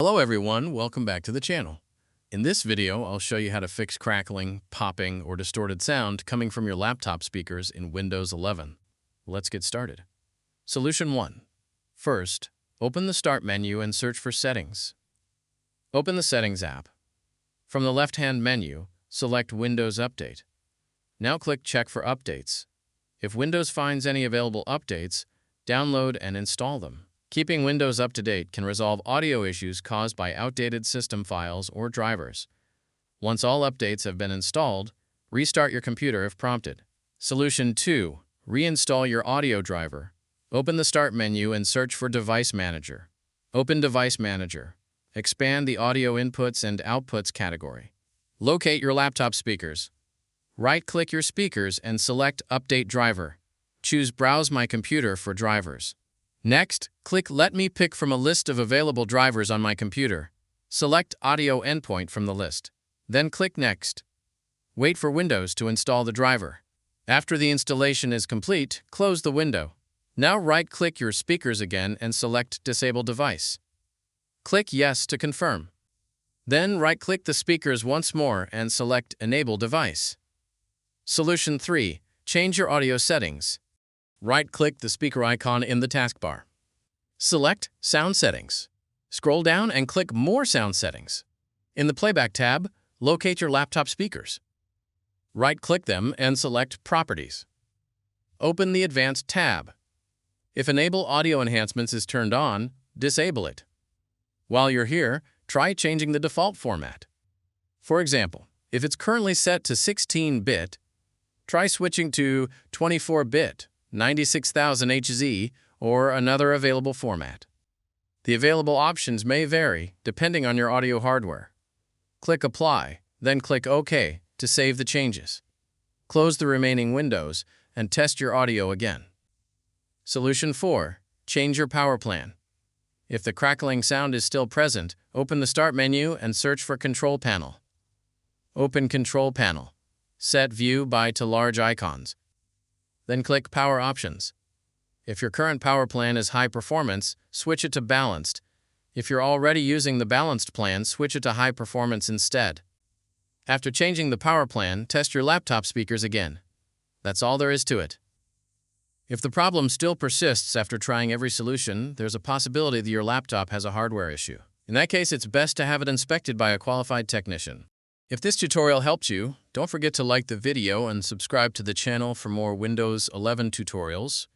Hello everyone, welcome back to the channel. In this video, I'll show you how to fix crackling, popping, or distorted sound coming from your laptop speakers in Windows 11. Let's get started. Solution 1. First, open the Start menu and search for Settings. Open the Settings app. From the left-hand menu, select Windows Update. Now click Check for Updates. If Windows finds any available updates, download and install them. Keeping Windows up to date can resolve audio issues caused by outdated system files or drivers. Once all updates have been installed, restart your computer if prompted. Solution 2. Reinstall your audio driver. Open the Start menu and search for Device Manager. Open Device Manager. Expand the Audio Inputs and Outputs category. Locate your laptop speakers. Right-click your speakers and select Update Driver. Choose Browse My Computer for drivers. Next, click Let me pick from a list of available drivers on my computer. Select Audio Endpoint from the list. Then click Next. Wait for Windows to install the driver. After the installation is complete, close the window. Now right-click your speakers again and select Disable Device. Click Yes to confirm. Then right-click the speakers once more and select Enable Device. Solution 3. Change your audio settings. Right-click the speaker icon in the taskbar. Select Sound Settings. Scroll down and click More Sound Settings. In the Playback tab, locate your laptop speakers. Right-click them and select Properties. Open the Advanced tab. If Enable Audio Enhancements is turned on, disable it. While you're here, try changing the default format. For example, if it's currently set to 16-bit, try switching to 24-bit, 96,000 Hz, or another available format. The available options may vary depending on your audio hardware. Click Apply, then click OK to save the changes. Close the remaining windows and test your audio again. Solution 4. Change your power plan. If the crackling sound is still present, open the Start menu and search for Control Panel. Open Control Panel. Set View by to Large Icons. Then click Power Options. If your current power plan is high performance, switch it to balanced. If you're already using the balanced plan, switch it to high performance instead. After changing the power plan, test your laptop speakers again. That's all there is to it. If the problem still persists after trying every solution, there's a possibility that your laptop has a hardware issue. In that case, it's best to have it inspected by a qualified technician. If this tutorial helped you, don't forget to like the video and subscribe to the channel for more Windows 11 tutorials.